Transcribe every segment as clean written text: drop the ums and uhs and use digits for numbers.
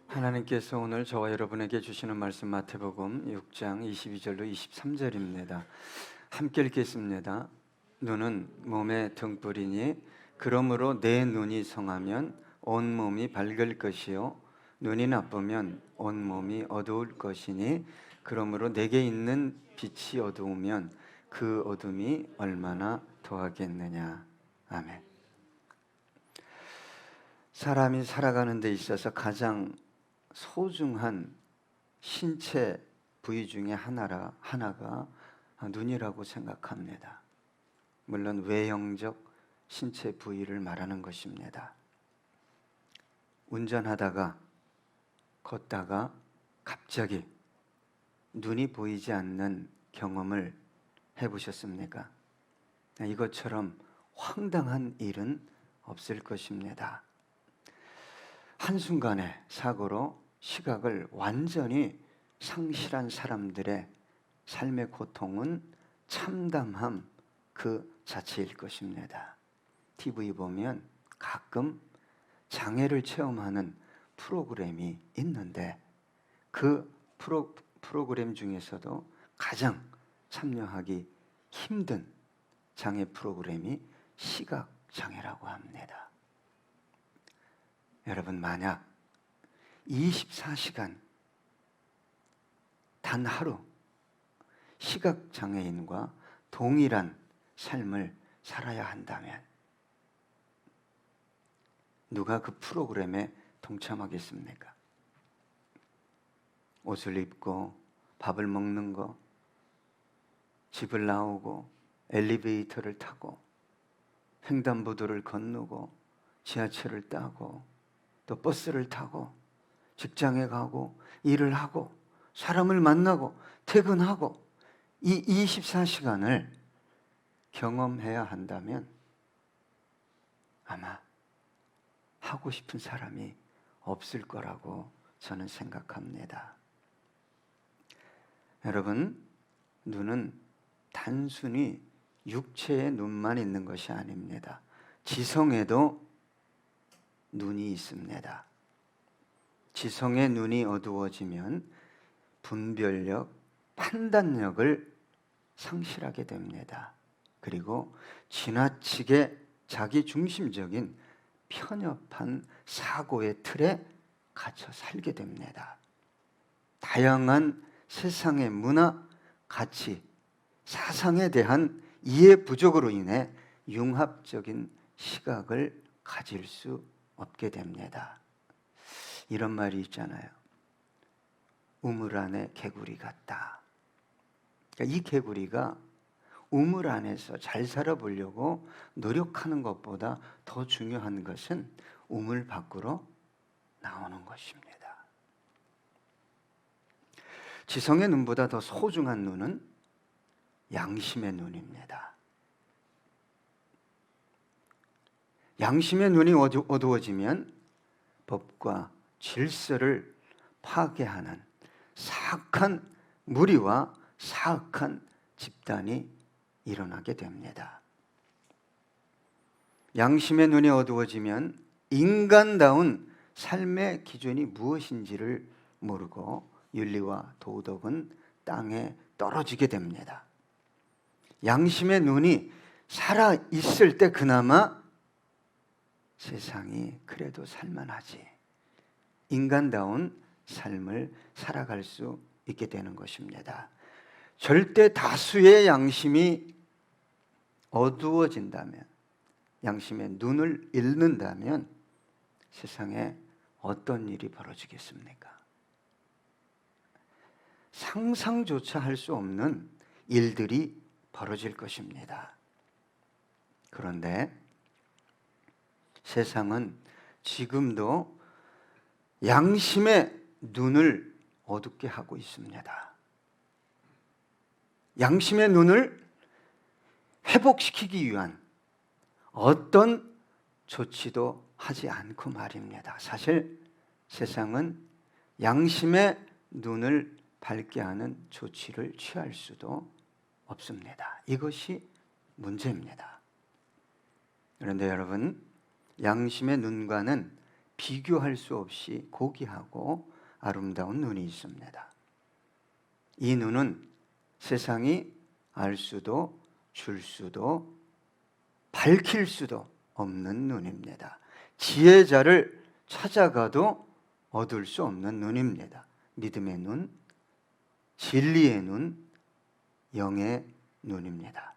하나님께서 오늘 저와 여러분에게 주시는 말씀 마태복음 6장 22절로 23절입니다. 함께 읽겠습니다. 눈은 몸의 등불이니 그러므로 내 눈이 성하면 온 몸이 밝을 것이요 눈이 나쁘면 온 몸이 어두울 것이니 그러므로 내게 있는 빛이 어두우면 그 어둠이 얼마나 더하겠느냐. 아멘. 사람이 살아가는 데 있어서 가장 소중한 신체 부위 중에 하나가 눈이라고 생각합니다. 물론 외형적 신체 부위를 말하는 것입니다. 운전하다가 걷다가 갑자기 눈이 보이지 않는 경험을 해보셨습니까? 이것처럼 황당한 일은 없을 것입니다. 한순간의 사고로 시각을 완전히 상실한 사람들의 삶의 고통은 참담함 그 자체일 것입니다. TV 보면 가끔 장애를 체험하는 프로그램이 있는데 그 프로그램 중에서도 가장 참여하기 힘든 장애 프로그램이 시각장애라고 합니다. 여러분, 만약 24시간 단 하루 시각장애인과 동일한 삶을 살아야 한다면 누가 그 프로그램에 동참하겠습니까? 옷을 입고 밥을 먹는 거, 집을 나오고 엘리베이터를 타고 횡단보도를 건너고 지하철을 타고 또 버스를 타고 직장에 가고 일을 하고 사람을 만나고 퇴근하고 이 24시간을 경험해야 한다면 아마 하고 싶은 사람이 없을 거라고 저는 생각합니다. 여러분, 눈은 단순히 육체의 눈만 있는 것이 아닙니다. 지성에도 눈이 있습니다. 지성의 눈이 어두워지면 분별력, 판단력을 상실하게 됩니다. 그리고 지나치게 자기중심적인 편협한 사고의 틀에 갇혀 살게 됩니다. 다양한 세상의 문화, 가치, 사상에 대한 이해 부족으로 인해 융합적인 시각을 가질 수 없게 됩니다. 이런 말이 있잖아요. 우물 안에 개구리 같다. 그러니까 이 개구리가 우물 안에서 잘 살아보려고 노력하는 것보다 더 중요한 것은 우물 밖으로 나오는 것입니다. 지성의 눈보다 더 소중한 눈은 양심의 눈입니다. 양심의 눈이 어두워지면 법과 질서를 파괴하는 사악한 무리와 사악한 집단이 일어나게 됩니다. 양심의 눈이 어두워지면 인간다운 삶의 기준이 무엇인지를 모르고 윤리와 도덕은 땅에 떨어지게 됩니다. 양심의 눈이 살아있을 때 그나마 세상이 그래도 살만하지, 인간다운 삶을 살아갈 수 있게 되는 것입니다. 절대 다수의 양심이 어두워진다면, 양심의 눈을 잃는다면 세상에 어떤 일이 벌어지겠습니까? 상상조차 할 수 없는 일들이 벌어질 것입니다. 그런데 세상은 지금도 양심의 눈을 어둡게 하고 있습니다. 양심의 눈을 회복시키기 위한 어떤 조치도 하지 않고 말입니다. 사실 세상은 양심의 눈을 밝게 하는 조치를 취할 수도 없습니다. 이것이 문제입니다. 그런데 여러분, 양심의 눈과는 비교할 수 없이 고귀하고 아름다운 눈이 있습니다. 이 눈은 세상이 알 수도 줄 수도 밝힐 수도 없는 눈입니다. 지혜자를 찾아가도 얻을 수 없는 눈입니다. 믿음의 눈, 진리의 눈, 영의 눈입니다.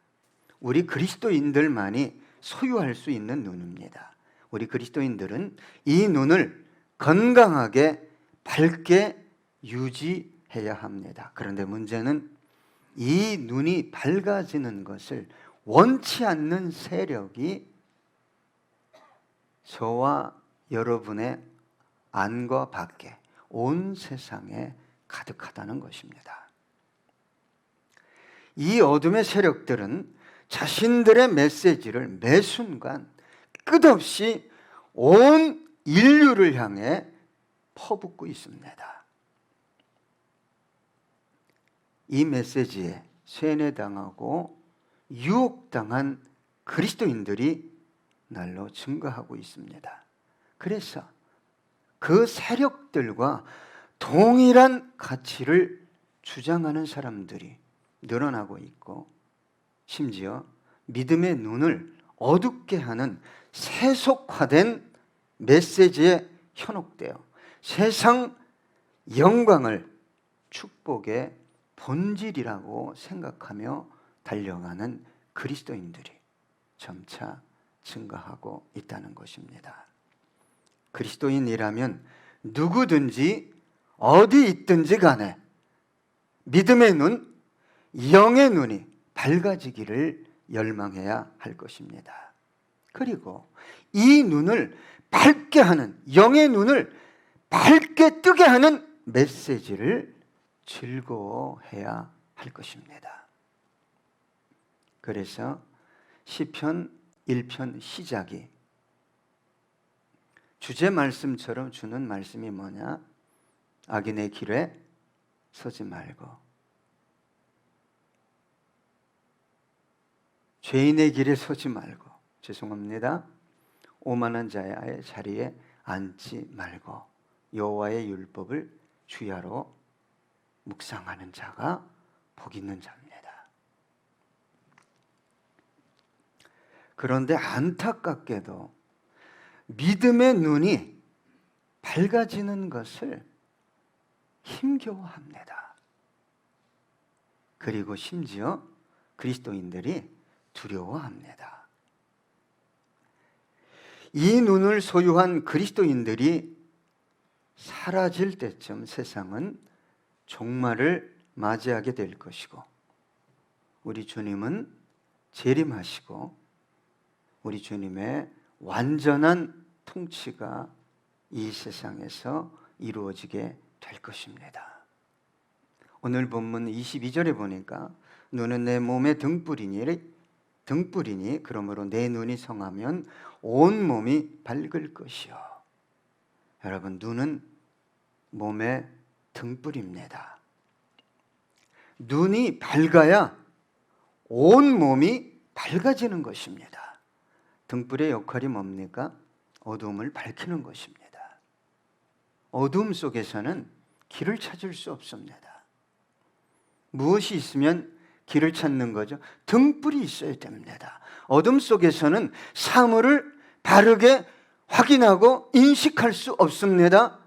우리 그리스도인들만이 소유할 수 있는 눈입니다. 우리 그리스도인들은 이 눈을 건강하게 밝게 유지해야 합니다. 그런데 문제는 이 눈이 밝아지는 것을 원치 않는 세력이 저와 여러분의 안과 밖에 온 세상에 가득하다는 것입니다. 이 어둠의 세력들은 자신들의 메시지를 매 순간 끝없이 온 인류를 향해 퍼붓고 있습니다. 이 메시지에 세뇌당하고 유혹당한 그리스도인들이 날로 증가하고 있습니다. 그래서 그 세력들과 동일한 가치를 주장하는 사람들이 늘어나고 있고, 심지어 믿음의 눈을 어둡게 하는 세속화된 메시지에 현혹되어 세상 영광을 축복의 본질이라고 생각하며 달려가는 그리스도인들이 점차 증가하고 있다는 것입니다. 그리스도인이라면 누구든지 어디 있든지 간에 믿음의 눈, 영의 눈이 밝아지기를 열망해야 할 것입니다. 그리고 이 눈을 밝게 하는, 영의 눈을 밝게 뜨게 하는 메시지를 즐거워해야 할 것입니다. 그래서 시편 1편 시작이 주제 말씀처럼 주는 말씀이 뭐냐? 악인의 길에 서지 말고 죄인의 길에 서지 말고, 죄송합니다, 오만한 자의 자리에 앉지 말고 여호와의 율법을 주야로 묵상하는 자가 복 있는 자입니다. 그런데 안타깝게도 믿음의 눈이 밝아지는 것을 힘겨워합니다. 그리고 심지어 그리스도인들이 두려워합니다. 이 눈을 소유한 그리스도인들이 사라질 때쯤 세상은 종말을 맞이하게 될 것이고, 우리 주님은 재림하시고 우리 주님의 완전한 통치가 이 세상에서 이루어지게 될 것입니다. 오늘 본문 22절에 보니까 눈은 내 몸의 등불이니 그러므로 내 눈이 성하면 온 몸이 밝을 것이요. 여러분, 눈은 몸의 등불입니다. 눈이 밝아야 온 몸이 밝아지는 것입니다. 등불의 역할이 뭡니까? 어두움을 밝히는 것입니다. 어두움 속에서는 길을 찾을 수 없습니다. 무엇이 있으면 길을 찾는 거죠? 등불이 있어야 됩니다. 어둠 속에서는 사물을 바르게 확인하고 인식할 수 없습니다.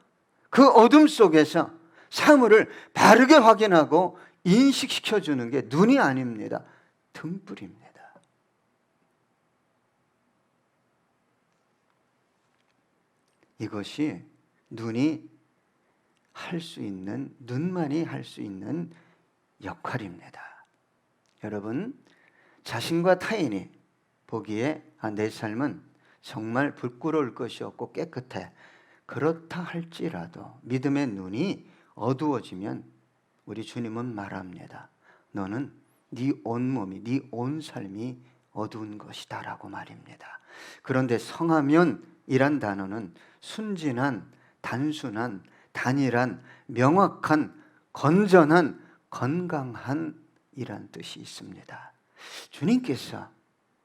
그 어둠 속에서 사물을 바르게 확인하고 인식시켜주는 게 눈이 아닙니다. 등불입니다. 이것이 눈이 할 수 있는, 눈만이 할 수 있는 역할입니다. 여러분, 자신과 타인이 보기에 내 삶은 정말 부끄러울 것이 없고 깨끗해, 그렇다 할지라도 믿음의 눈이 어두워지면 우리 주님은 말합니다. 너는 네 온몸이, 네 온 삶이 어두운 것이다 라고 말입니다. 그런데 성하면 이란 단어는 순진한, 단순한, 단일한, 명확한, 건전한, 건강한 이란 뜻이 있습니다. 주님께서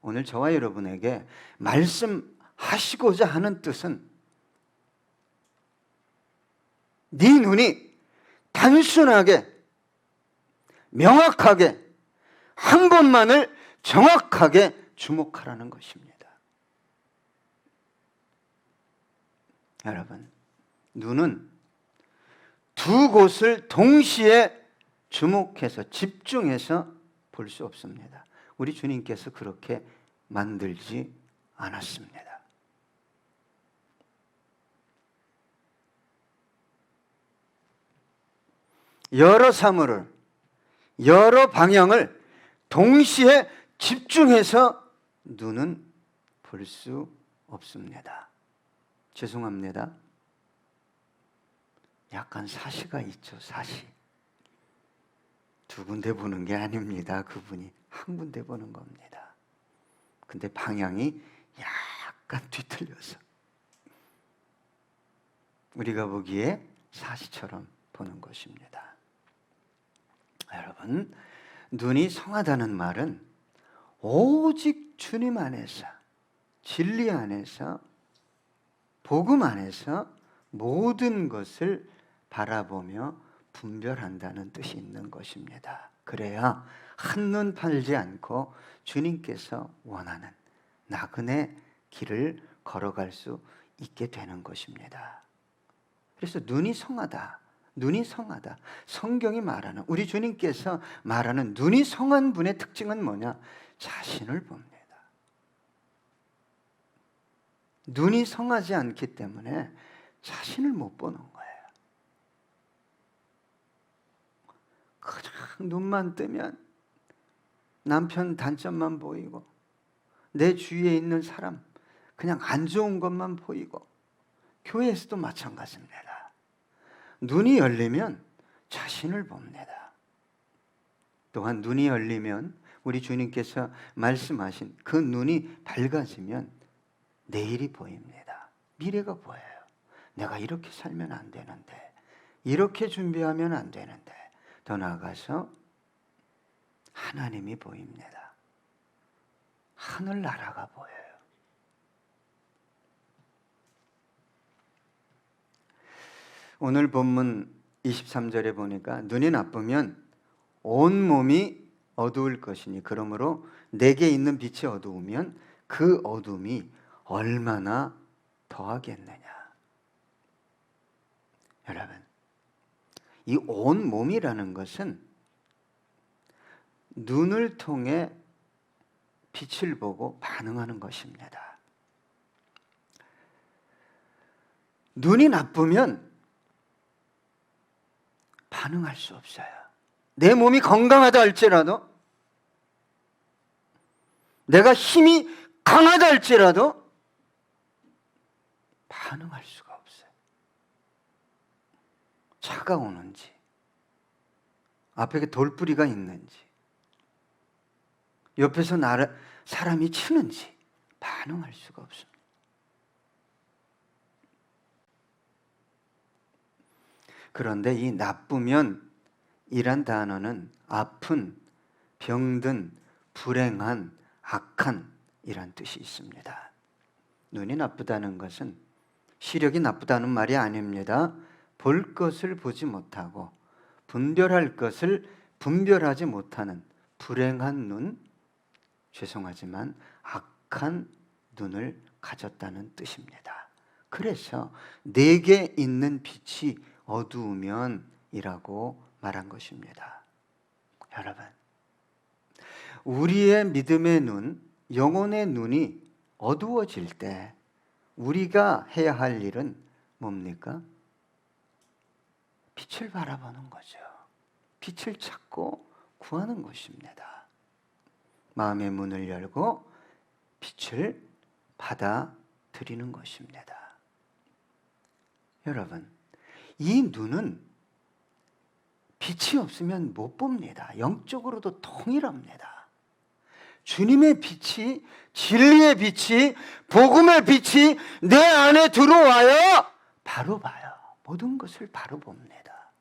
오늘 저와 여러분에게 말씀하시고자 하는 뜻은 네 눈이 단순하게 명확하게 한 곳만을 정확하게 주목하라는 것입니다. 여러분, 눈은 두 곳을 동시에 주목해서 집중해서 볼 수 없습니다. 우리 주님께서 그렇게 만들지 않았습니다. 여러 사물을, 여러 방향을 동시에 집중해서 눈은 볼 수 없습니다. 죄송합니다. 약간 사시가 있죠, 사시. 두 군데 보는 게 아닙니다. 그분이 한 군데 보는 겁니다. 근데 방향이 약간 뒤틀려서 우리가 보기에 사시처럼 보는 것입니다. 여러분, 눈이 성하다는 말은 오직 주님 안에서, 진리 안에서, 복음 안에서 모든 것을 바라보며 분별한다는 뜻이 있는 것입니다. 그래야 한눈 팔지 않고 주님께서 원하는 나그네 길을 걸어갈 수 있게 되는 것입니다. 그래서 눈이 성하다, 눈이 성하다. 성경이 말하는, 우리 주님께서 말하는 눈이 성한 분의 특징은 뭐냐? 자신을 봅니다. 눈이 성하지 않기 때문에 자신을 못 보는 거예요. 그냥 눈만 뜨면 남편 단점만 보이고 내 주위에 있는 사람 그냥 안 좋은 것만 보이고, 교회에서도 마찬가지입니다. 눈이 열리면 자신을 봅니다. 또한 눈이 열리면 우리 주님께서 말씀하신 그 눈이 밝아지면 내일이 보입니다. 미래가 보여요. 내가 이렇게 살면 안 되는데, 이렇게 준비하면 안 되는데, 더 나아가서 하나님이 보입니다. 하늘나라가 보여요. 오늘 본문 23절에 보니까 눈이 나쁘면 온 몸이 어두울 것이니 그러므로 내게 있는 빛이 어두우면 그 어둠이 얼마나 더하겠느냐. 여러분, 이 온 몸이라는 것은 눈을 통해 빛을 보고 반응하는 것입니다. 눈이 나쁘면 반응할 수 없어요. 내 몸이 건강하다 할지라도, 내가 힘이 강하다 할지라도 반응할 수가 없어요. 차가 오는지, 앞에 돌뿌리가 있는지, 옆에서 사람이 치는지 반응할 수가 없습니다. 그런데 이 나쁘면 이란 단어는 아픈, 병든, 불행한, 악한 이란 뜻이 있습니다. 눈이 나쁘다는 것은 시력이 나쁘다는 말이 아닙니다. 볼 것을 보지 못하고 분별할 것을 분별하지 못하는 불행한 눈, 죄송하지만 악한 눈을 가졌다는 뜻입니다. 그래서 내게 있는 빛이 어두우면 이라고 말한 것입니다. 여러분, 우리의 믿음의 눈, 영혼의 눈이 어두워질 때 우리가 해야 할 일은 뭡니까? 빛을 바라보는 거죠. 빛을 찾고 구하는 것입니다. 마음의 문을 열고 빛을 받아들이는 것입니다. 여러분, 이 눈은 빛이 없으면 못 봅니다. 영적으로도 동일합니다. 주님의 빛이, 진리의 빛이, 복음의 빛이 내 안에 들어와야 바로 봐요. 모든 것을 바로 봅니다.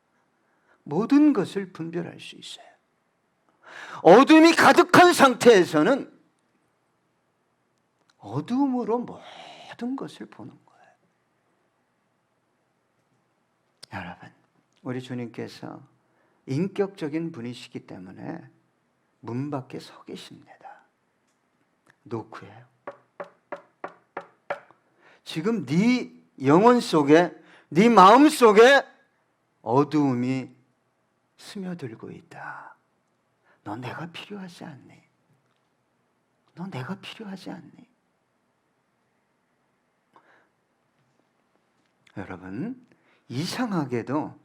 모든 것을 분별할 수 있어요. 어둠이 가득한 상태에서는 어둠으로 모든 것을 보는 거예요. 여러분, 우리 주님께서 인격적인 분이시기 때문에 문 밖에 서 계십니다. 노크예요. 지금 네 영혼 속에, 네 마음 속에 어두움이 스며들고 있다. 너 내가 필요하지 않니? 너 내가 필요하지 않니? 여러분, 이상하게도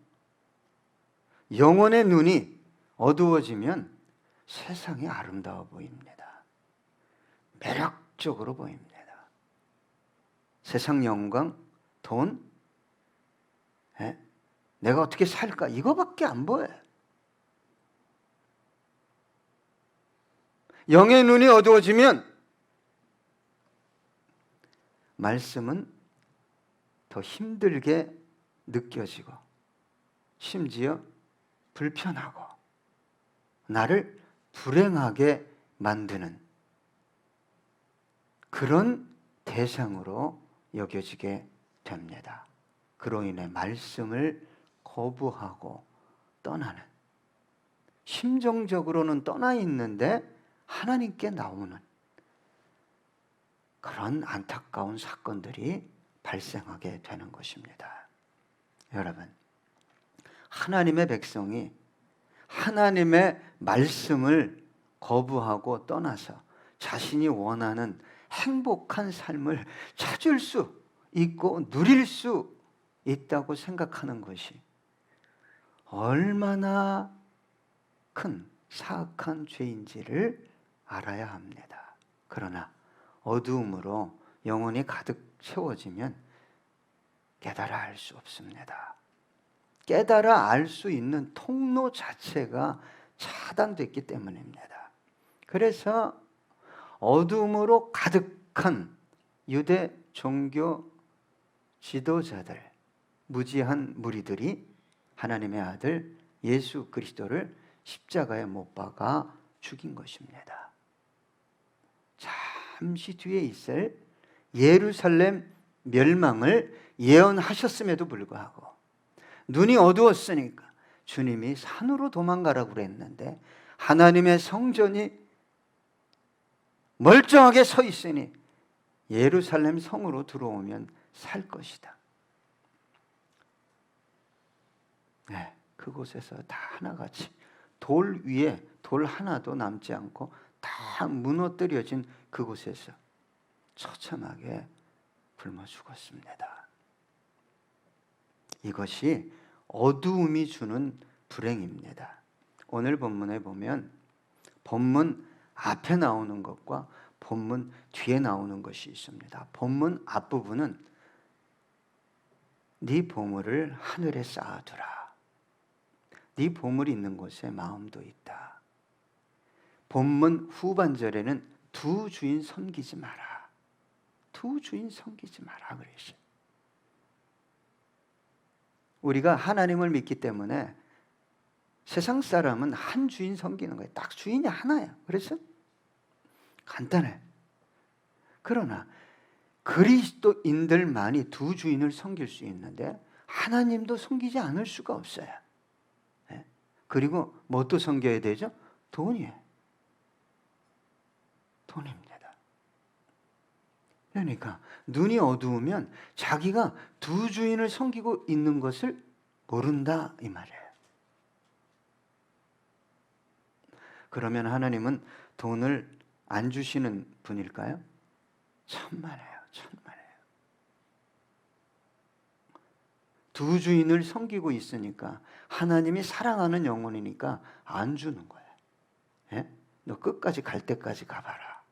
영혼의 눈이 어두워지면 세상이 아름다워 보입니다. 매력적으로 보입니다. 세상 영광, 돈, 내가 어떻게 살까? 이거밖에 안 보여요. 영의 눈이 어두워지면 말씀은 더 힘들게 느껴지고 심지어 불편하고 나를 불행하게 만드는 그런 대상으로 여겨지게 됩니다. 그로 인해 말씀을 거부하고 떠나는, 심정적으로는 떠나 있는데 하나님께 나오는 그런 안타까운 사건들이 발생하게 되는 것입니다. 여러분, 하나님의 백성이 하나님의 말씀을 거부하고 떠나서 자신이 원하는 행복한 삶을 찾을 수 있고 누릴 수 있다고 생각하는 것이 얼마나 큰 사악한 죄인지를 알아야 합니다. 그러나 어두움으로 영혼이 가득 채워지면 깨달아 알 수 없습니다. 깨달아 알 수 있는 통로 자체가 차단됐기 때문입니다. 그래서 어둠으로 가득한 유대 종교 지도자들, 무지한 무리들이 하나님의 아들 예수 그리스도를 십자가에 못 박아 죽인 것입니다. 잠시 뒤에 있을 예루살렘 멸망을 예언하셨음에도 불구하고 눈이 어두웠으니까 주님이 산으로 도망가라고 그랬는데 하나님의 성전이 멀쩡하게 서 있으니 예루살렘 성으로 들어오면 살 것이다. 네, 그곳에서 다 하나같이 돌 위에 돌 하나도 남지 않고 다 무너뜨려진 그곳에서 처참하게 굶어 죽었습니다. 이것이 어두움이 주는 불행입니다. 오늘 본문에 보면 본문 앞에 나오는 것과 본문 뒤에 나오는 것이 있습니다. 본문 앞부분은 네 보물을 하늘에 쌓아두라. 네 보물이 있는 곳에 마음도 있다. 본문 후반절에는 두 주인 섬기지 마라. 두 주인 섬기지 마라 그랬어요. 우리가 하나님을 믿기 때문에 세상 사람은 한 주인 섬기는 거예요. 딱 주인이 하나야. 그래서 간단해. 그러나 그리스도인들만이 두 주인을 섬길 수 있는데 하나님도 섬기지 않을 수가 없어요. 그리고 뭣도 섬겨야 되죠? 돈이에요. 돈입니다. 그러니까 눈이 어두우면 자기가 두 주인을 섬기고 있는 것을 모른다 이 말이에요. 그러면 하나님은 돈을 안 주시는 분일까요? 천만에요. 천만에요. 두 주인을 섬기고 있으니까 하나님이 사랑하는 영혼이니까 안 주는 거예요. 예? 너 끝까지 갈 때까지 가봐라.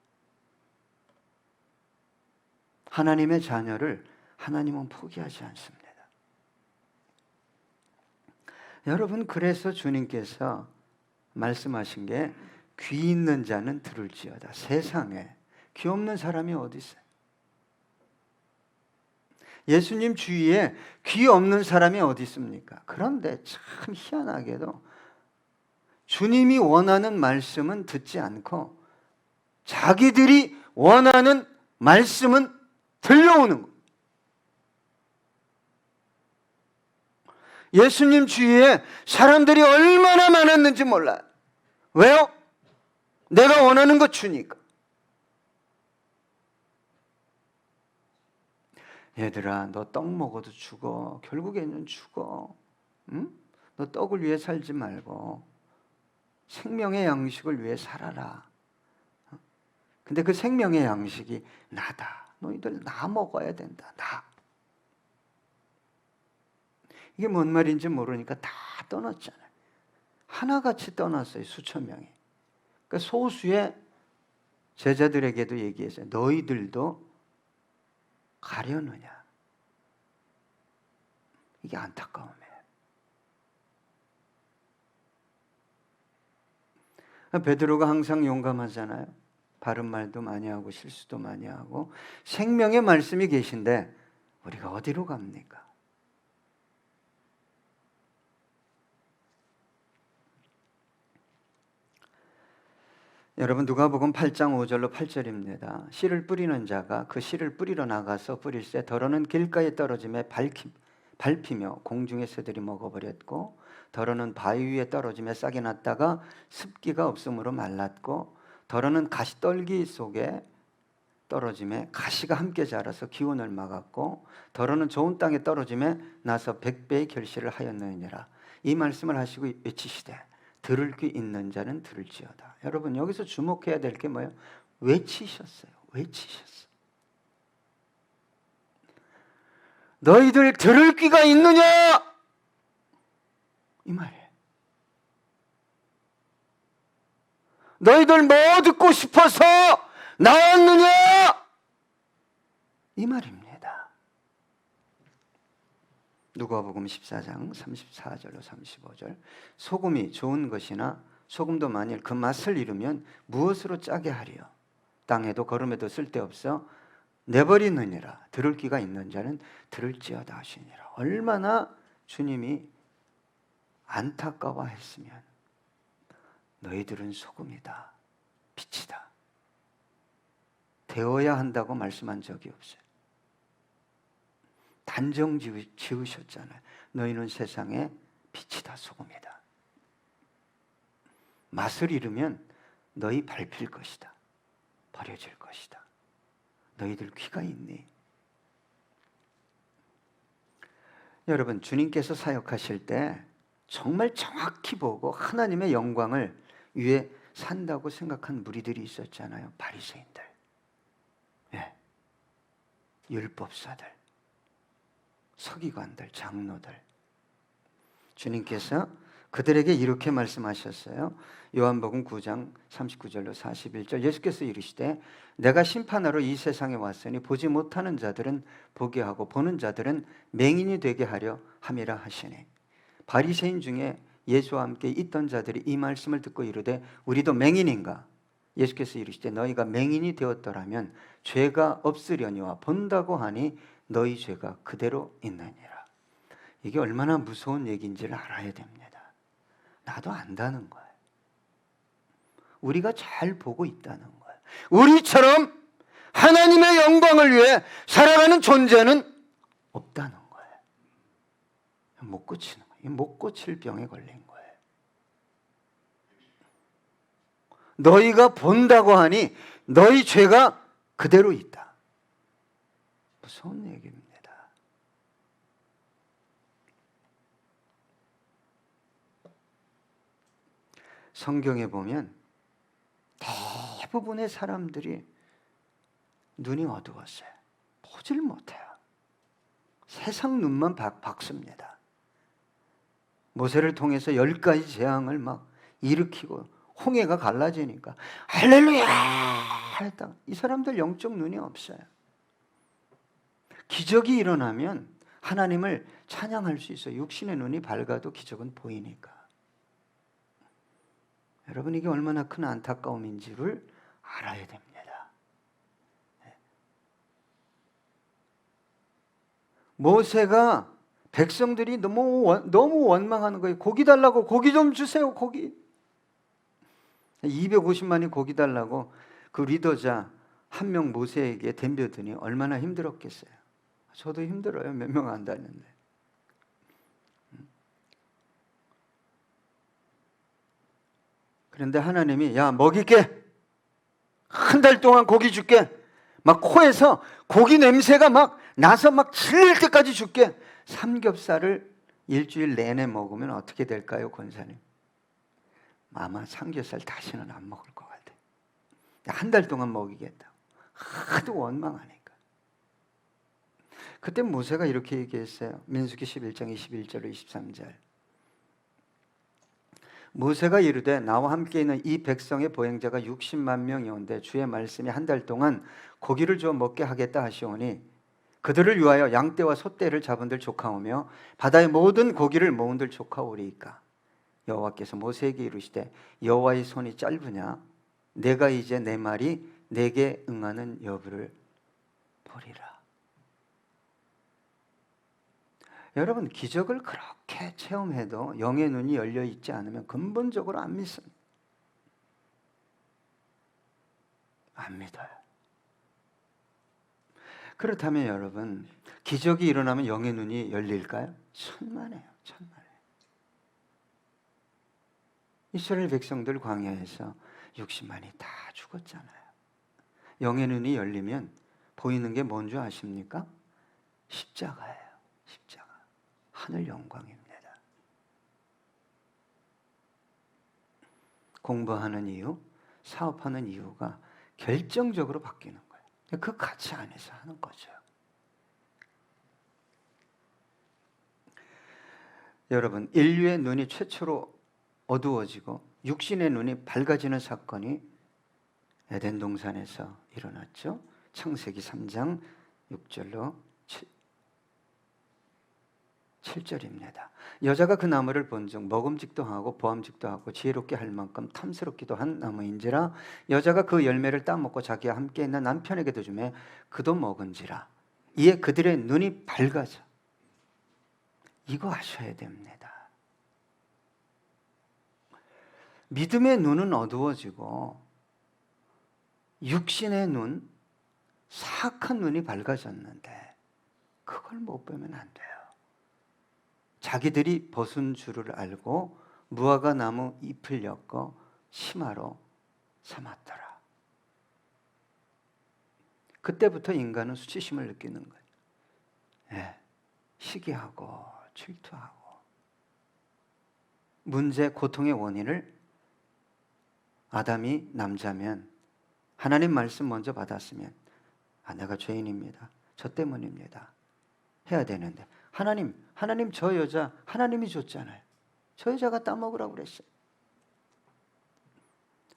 하나님의 자녀를 하나님은 포기하지 않습니다. 여러분, 그래서 주님께서 말씀하신 게 귀 있는 자는 들을지어다. 세상에 귀 없는 사람이 어디 있어요? 예수님 주위에 귀 없는 사람이 어디 있습니까? 그런데 참 희한하게도 주님이 원하는 말씀은 듣지 않고 자기들이 원하는 말씀은 들려오는 거예요. 예수님 주위에 사람들이 얼마나 많았는지 몰라요. 왜요? 내가 원하는 거 주니까. 얘들아, 너 떡 먹어도 죽어. 결국에는 죽어. 응? 너 떡을 위해 살지 말고 생명의 양식을 위해 살아라. 근데 그 생명의 양식이 나다. 너희들 나 먹어야 된다. 나. 이게 뭔 말인지 모르니까 다 떠났잖아요. 하나같이 떠났어요. 수천 명이. 그러니까 소수의 제자들에게도 얘기했어요. 너희들도 가려느냐. 이게 안타까움이에요. 베드로가 항상 용감하잖아요. 바른 말도 많이 하고 실수도 많이 하고 생명의 말씀이 계신데 우리가 어디로 갑니까? 여러분, 누가복음 8장 5절로 8절입니다. 씨를 뿌리는 자가 그 씨를 뿌리러 나가서 뿌릴새 더러는 길가에 떨어짐에 밟히며 공중의 새들이 먹어버렸고 더러는 바위 위에 떨어짐에 싹이 났다가 습기가 없으므로 말랐고 더러는 가시떨기 속에 떨어짐에 가시가 함께 자라서 기온을 막았고 더러는 좋은 땅에 떨어짐에 나서 100배의 결실을 하였느니라. 이 말씀을 하시고 외치시되 들을 귀 있는 자는 들을지어다. 여러분, 여기서 주목해야 될 게 뭐예요? 외치셨어요. 외치셨어요. 너희들 들을 귀가 있느냐? 이 말이에요. 너희들 뭐 듣고 싶어서 나왔느냐? 이 말입니다. 누가복음 14장 34절로 35절. 소금이 좋은 것이나 소금도 만일 그 맛을 잃으면 무엇으로 짜게 하리요? 땅에도 거름에도 쓸데없어 내버리느니라. 들을 귀가 있는 자는 들을지어다 하시니라. 얼마나 주님이 안타까워했으면 너희들은 소금이다, 빛이다, 되어야 한다고 말씀한 적이 없어요. 단정 지으셨잖아요. 너희는 세상의 빛이다, 소금이다. 맛을 잃으면 너희 밟힐 것이다, 버려질 것이다. 너희들 귀가 있니? 여러분, 주님께서 사역하실 때 정말 정확히 보고 하나님의 영광을 위해 산다고 생각한 무리들이 있었잖아요. 바리새인들, 율법사들, 서기관들, 장로들. 주님께서 그들에게 이렇게 말씀하셨어요. 요한복음 9장 39절로 41절. 예수께서 이르시되 내가 심판하러 이 세상에 왔으니 보지 못하는 자들은 보게 하고 보는 자들은 맹인이 되게 하려 함이라 하시니. 바리새인 중에 예수와 함께 있던 자들이 이 말씀을 듣고 이르되 우리도 맹인인가? 예수께서 이르시되 너희가 맹인이 되었더라면 죄가 없으려니와 본다고 하니 너희 죄가 그대로 있느니라. 이게 얼마나 무서운 얘기인지를 알아야 됩니다. 나도 안다는 거예요. 우리가 잘 보고 있다는 거예요. 우리처럼 하나님의 영광을 위해 살아가는 존재는 없다는 거예요. 못 고치는 거예요. 못 고칠 병에 걸린 거예요. 너희가 본다고 하니 너희 죄가 그대로 있다. 무서운 얘기입니다. 성경에 보면 대부분의 사람들이 눈이 어두웠어요. 보질 못해요. 세상 눈만 박습니다. 모세를 통해서 10가지 재앙을 막 일으키고 홍해가 갈라지니까 할렐루야 했다. 이 사람들 영적 눈이 없어요. 기적이 일어나면 하나님을 찬양할 수 있어요. 육신의 눈이 밝아도 기적은 보이니까. 여러분, 이게 얼마나 큰 안타까움인지를 알아야 됩니다. 모세가 백성들이 너무 원망하는 거예요. 고기 달라고, 고기 좀 주세요, 고기. 250만이 고기 달라고 그 리더자 한 명 모세에게 덤벼드니 얼마나 힘들었겠어요. 저도 힘들어요. 몇 명 안 다녔는데. 그런데 하나님이 야 먹일게, 한 달 동안 고기 줄게, 막 코에서 고기 냄새가 막 나서 막 질릴 때까지 줄게. 삼겹살을 일주일 내내 먹으면 어떻게 될까요, 권사님? 아마 삼겹살 다시는 안 먹을 것 같아. 한 달 동안 먹이겠다. 하도 원망하니까. 그때 모세가 이렇게 얘기했어요. 민수기 11장 21절로 23절. 모세가 이르되 나와 함께 있는 이 백성의 보행자가 60만 명이온데 주의 말씀이 한 달 동안 고기를 주어 먹게 하겠다 하시오니 그들을 위하여 양떼와 소떼를 잡은들 조카오며 바다의 모든 고기를 모은들 조카오리이까. 여호와께서 모세에게 이르시되 여호와의 손이 짧으냐 내가 이제 내 말이 내게 응하는 여부를 보리라. 여러분, 기적을 그렇게 체험해도 영의 눈이 열려 있지 않으면 근본적으로 안 믿습니다. 안 믿어요. 그렇다면 여러분, 기적이 일어나면 영의 눈이 열릴까요? 천만에요. 천만에. 이스라엘 백성들 광야에서 60만이 다 죽었잖아요. 영의 눈이 열리면 보이는 게 뭔 줄 아십니까? 십자가예요. 십자가. 하늘 영광입니다. 공부하는 이유, 사업하는 이유가 결정적으로 바뀌는 거예요. 그 가치 안에서 하는 거죠. 여러분, 인류의 눈이 최초로 어두워지고 육신의 눈이 밝아지는 사건이 에덴 동산에서 일어났죠. 창세기 3장 6절로 7절입니다. 여자가 그 나무를 본즉 먹음직도 하고 보암직도 하고 지혜롭게 할 만큼 탐스럽기도 한 나무인지라 여자가 그 열매를 따먹고 자기와 함께 있는 남편에게도 주매 그도 먹은지라. 이에 그들의 눈이 밝아져. 이거 아셔야 됩니다. 믿음의 눈은 어두워지고 육신의 눈, 사악한 눈이 밝아졌는데 그걸 못 보면 안 돼요. 자기들이 벗은 줄을 알고 무화과 나무 잎을 엮어 치마로 삼았더라. 그때부터 인간은 수치심을 느끼는 거예요. 네, 시기하고 질투하고 문제, 고통의 원인을 아담이 남자면 하나님 말씀 먼저 받았으면 내가 죄인입니다. 저 때문입니다. 해야 되는데 하나님 저 여자 하나님이 줬잖아요. 저 여자가 따먹으라고 그랬어요.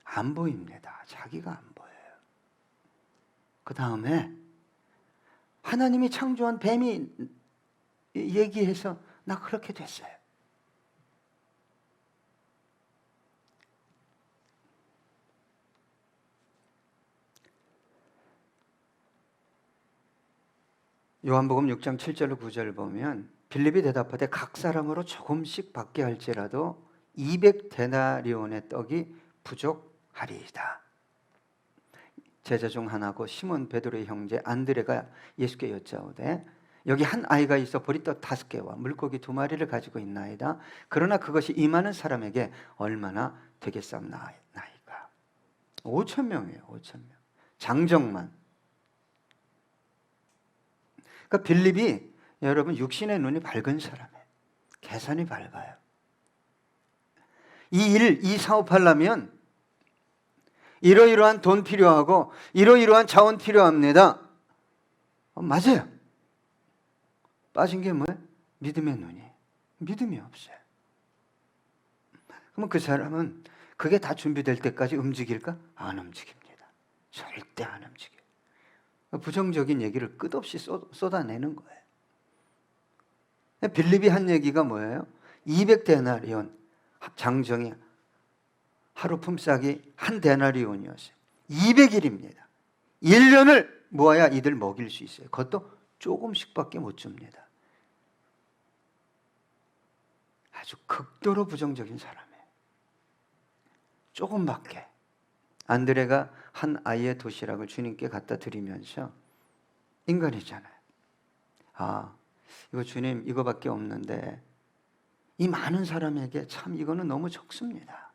안 보입니다. 자기가 안 보여요. 그 다음에 하나님이 창조한 뱀이 얘기해서 나 그렇게 됐어요. 요한복음 6장 7절로 9절을 보면 빌립이 대답하되 각 사람으로 조금씩 받게 할지라도 200데나리온의 떡이 부족하리이다. 제자 중 하나고 시몬 베드로의 형제 안드레가 예수께 여짜오되 여기 한 아이가 있어 보리떡 5개와 물고기 2마리를 가지고 있나이다. 그러나 그것이 이 많은 사람에게 얼마나 되겠사옵나이까. 5,000명이에요. 5,000명. 장정만. 그러니까 빌립이 여러분 육신의 눈이 밝은 사람이에요. 계산이 밝아요. 이 사업하려면 이러이러한 돈 필요하고 이러이러한 자원 필요합니다. 맞아요. 빠진 게 뭐예요? 믿음의 눈이. 믿음이 없어요. 그러면 그 사람은 그게 다 준비될 때까지 움직일까? 안 움직입니다. 절대 안 움직여요. 부정적인 얘기를 끝없이 쏟아내는 거예요. 빌립이 한 얘기가 뭐예요? 200데나리온 장정이 하루 품삯이 한 데나리온이었어요. 200일입니다. 1년을 모아야 이들 먹일 수 있어요. 그것도 조금씩밖에 못 줍니다. 아주 극도로 부정적인 사람이에요. 조금밖에. 안드레가 한 아이의 도시락을 주님께 갖다 드리면서 인간이잖아요. 이거 주님 이거밖에 없는데 이 많은 사람에게 참 이거는 너무 적습니다.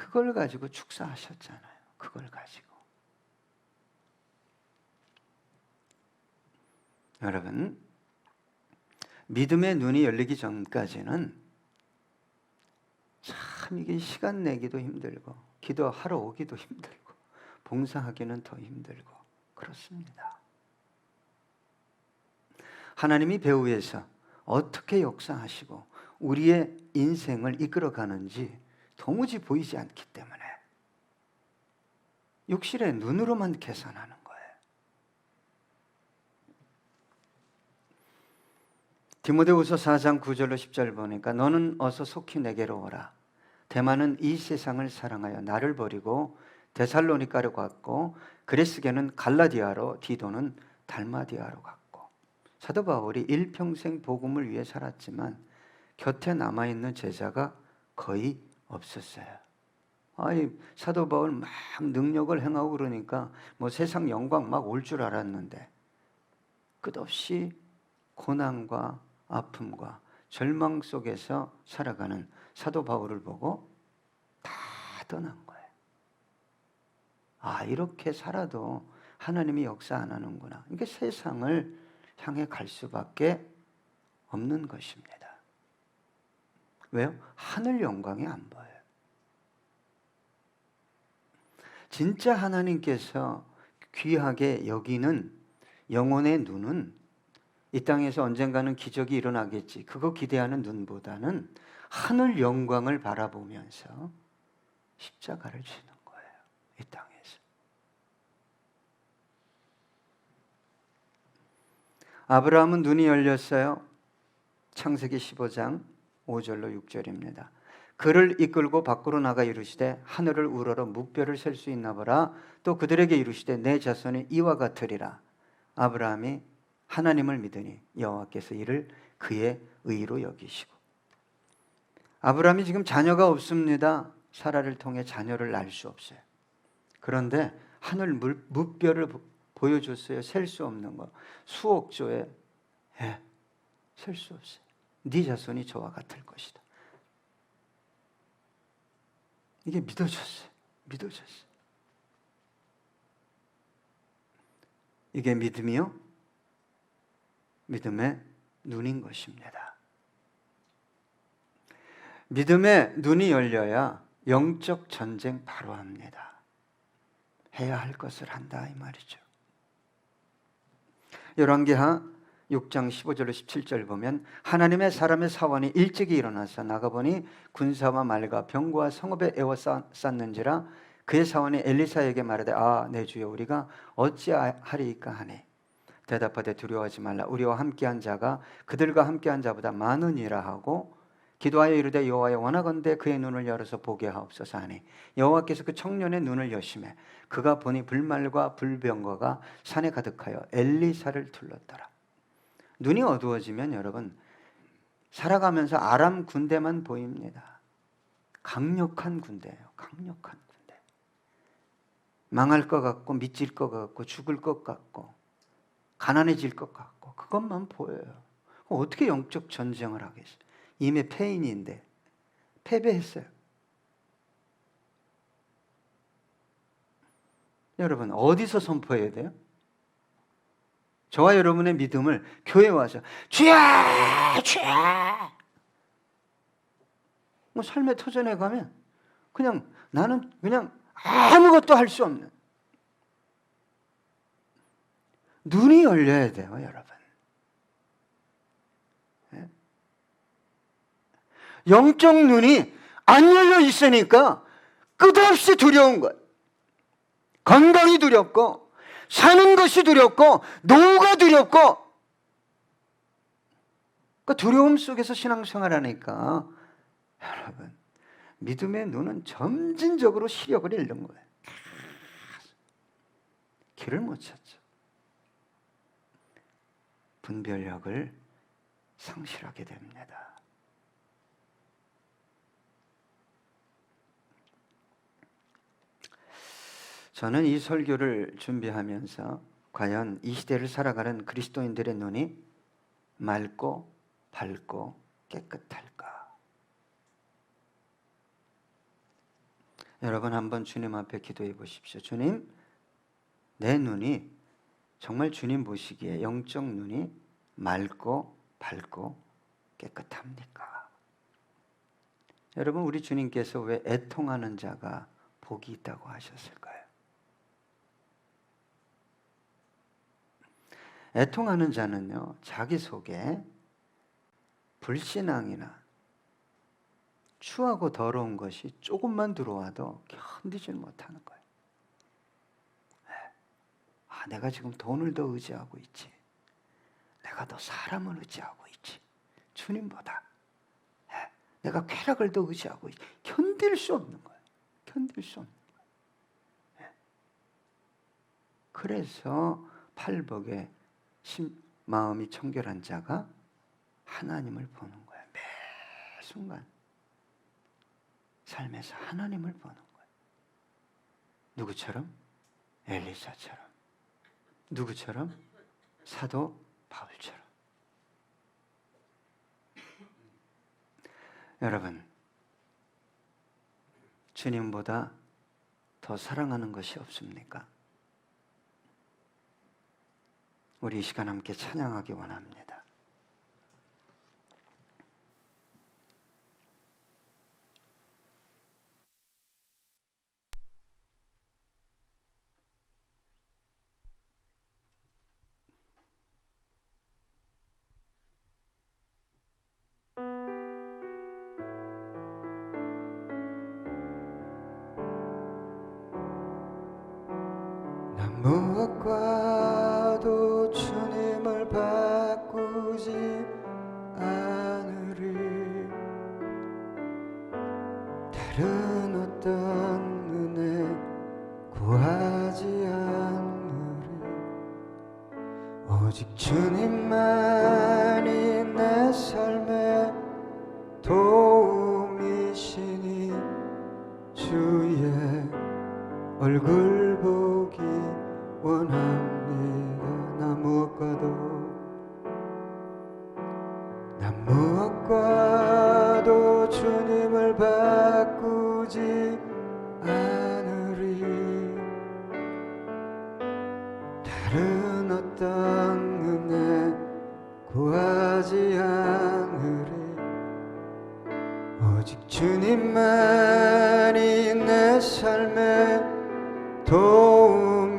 그걸 가지고 축사하셨잖아요. 그걸 가지고. 여러분, 믿음의 눈이 열리기 전까지는 참 이게 시간 내기도 힘들고 기도하러 오기도 힘들고 봉사하기는 더 힘들고 그렇습니다. 하나님이 배후에서 어떻게 역사하시고 우리의 인생을 이끌어가는지 도무지 보이지 않기 때문에 육신의 눈으로만 계산하는 거예요. 디모데후서 4장 9절로 10절 보니까 너는 어서 속히 내게로 오라. 데마는 이 세상을 사랑하여 나를 버리고 데살로니가로 갔고 그레스게는 갈라디아로 디도는 달마디아로 갔고. 사도 바울이 일평생 복음을 위해 살았지만 곁에 남아있는 제자가 거의 없었어요. 사도 바울 막 능력을 행하고 그러니까 뭐 세상 영광 막 올 줄 알았는데 끝없이 고난과 아픔과 절망 속에서 살아가는 사도 바울을 보고 다 떠난 거예요. 이렇게 살아도 하나님이 역사 안 하는구나. 이게 세상을 향해 갈 수밖에 없는 것입니다. 왜요? 하늘 영광이 안 보여요. 진짜 하나님께서 귀하게 여기는 영혼의 눈은 이 땅에서 언젠가는 기적이 일어나겠지, 그거 기대하는 눈보다는 하늘 영광을 바라보면서 십자가를 지는 거예요. 이 땅에서. 아브라함은 눈이 열렸어요. 창세기 15장 5절로 6절입니다. 그를 이끌고 밖으로 나가 이르시되 하늘을 우러러 묵별을 셀 수 있나 보라. 또 그들에게 이르시되 내 자손이 이와 같으리라. 아브라함이 하나님을 믿으니 여호와께서 이를 그의 의로 여기시고. 아브라함이 지금 자녀가 없습니다. 사라를 통해 자녀를 낳을 수 없어요. 그런데 하늘 묵별을 보여줬어요. 셀 수 없는 거. 수억 조에 셀 수 없어요. 네 자손이 저와 같을 것이다. 이게 믿어졌어요. 믿어졌어요. 이게 믿음이요? 믿음의 눈인 것입니다. 믿음의 눈이 열려야 영적 전쟁 바로 합니다. 해야 할 것을 한다 이 말이죠. 열왕기하 6장 15절로 17절 보면 하나님의 사람의 사원이 일찍이 일어나서 나가보니 군사와 말과 병거와 성읍에 에워쌌는지라. 그의 사원이 엘리사에게 말하되 내 주여 우리가 어찌하리이까 하니 대답하되 두려워하지 말라. 우리와 함께한 자가 그들과 함께한 자보다 많으니라 하고 기도하여 이르되 여호와여 원하건대 그의 눈을 열어서 보게 하옵소서 하니 여호와께서 그 청년의 눈을 여시매 그가 보니 불말과 불병거가 산에 가득하여 엘리사를 둘렀더라. 눈이 어두워지면 여러분 살아가면서 아람 군대만 보입니다. 강력한 군대예요. 강력한 군대. 망할 것 같고 미칠 것 같고 죽을 것 같고 가난해질 것 같고 그것만 보여요. 어떻게 영적 전쟁을 하겠어요? 이미 패인인데 패배했어요. 여러분 어디서 선포해야 돼요? 저와 여러분의 믿음을 교회에 와서 주여 주여 뭐 삶의 터전에 가면 그냥 나는 그냥 아무것도 할 수 없는 눈이 열려야 돼요, 여러분. 영적 눈이 안 열려 있으니까 끝없이 두려운 거예요. 건강이 두렵고 사는 것이 두렵고 노후가 두렵고 그 두려움 속에서 신앙생활하니까 여러분 믿음의 눈은 점진적으로 시력을 잃는 거예요. 길을 못 찾죠. 분별력을 상실하게 됩니다. 저는 이 설교를 준비하면서 과연 이 시대를 살아가는 그리스도인들의 눈이 맑고 밝고 깨끗할까? 여러분 한번 주님 앞에 기도해 보십시오. 주님, 내 눈이 정말 주님 보시기에 영적 눈이 맑고 밝고 깨끗합니까? 여러분, 우리 주님께서 왜 애통하는 자가 복이 있다고 하셨을까요? 애통하는 자는요, 자기 속에 불신앙이나 추하고 더러운 것이 조금만 들어와도 견디질 못하는 거예요. 내가 지금 돈을 더 의지하고 있지, 내가 더 사람을 의지하고 있지, 주님보다 내가 쾌락을 더 의지하고 있지. 견딜 수 없는 거예요. 견딜 수 없는 거예요. 그래서 팔복에 마음이 청결한 자가 하나님을 보는 거예요. 매 순간 삶에서 하나님을 보는 거예요. 누구처럼? 엘리사처럼. 누구처럼? 사도 바울처럼. 여러분, 주님보다 더 사랑하는 것이 없습니까? 우리 이 시간 함께 찬양하기 원합니다. 난 무엇과도 주님을 바꾸지 않으리. 다른 어떤 은혜 구하지 않으리. 오직 주님만이 내 삶의 도움이시니 주의 얼굴 보기 원합니다. 난 무엇과도 주님을 바꾸지 않으리. 다른 어떤 은혜 구하지 않으리. 오직 주님만이 내 삶의 도움이시니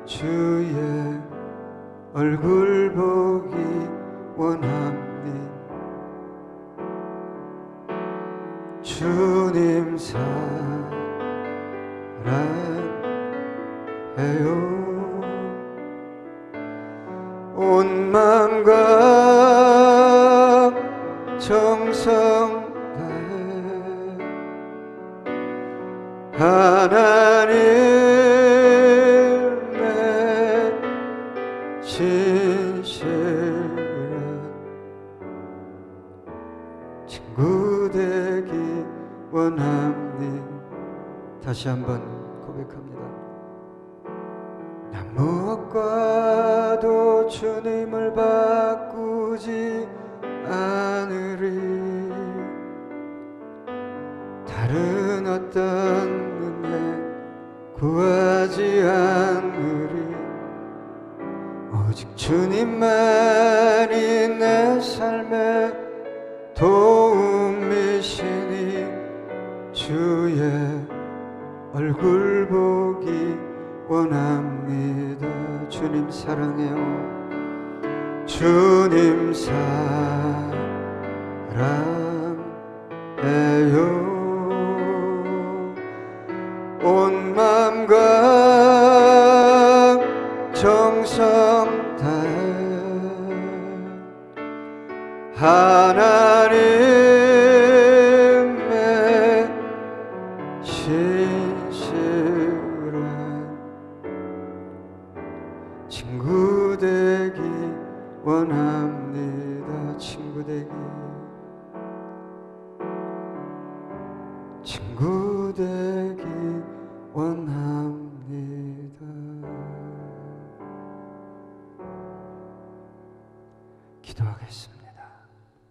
주의 얼굴 보기 원합니다. 주님 사랑해요. 온 마음과 정성 다해 하나님의 진실한 친구 되기 원합니다. 다시 한번 고백합니다. 난 무엇과도 주님을 바꾸지 않으리. 다른 어떤 은혜 구하지 않으리. 오직 주님만이 내 삶의 도움이시니 주의 얼굴 보기 원합니다. 주님 사랑해요. 주님 사랑해요. 온 마음과 정성 다해 하나님의 신실한 친구 되기 원합니다. 친구 되기 원합니다. 기도하겠습니다.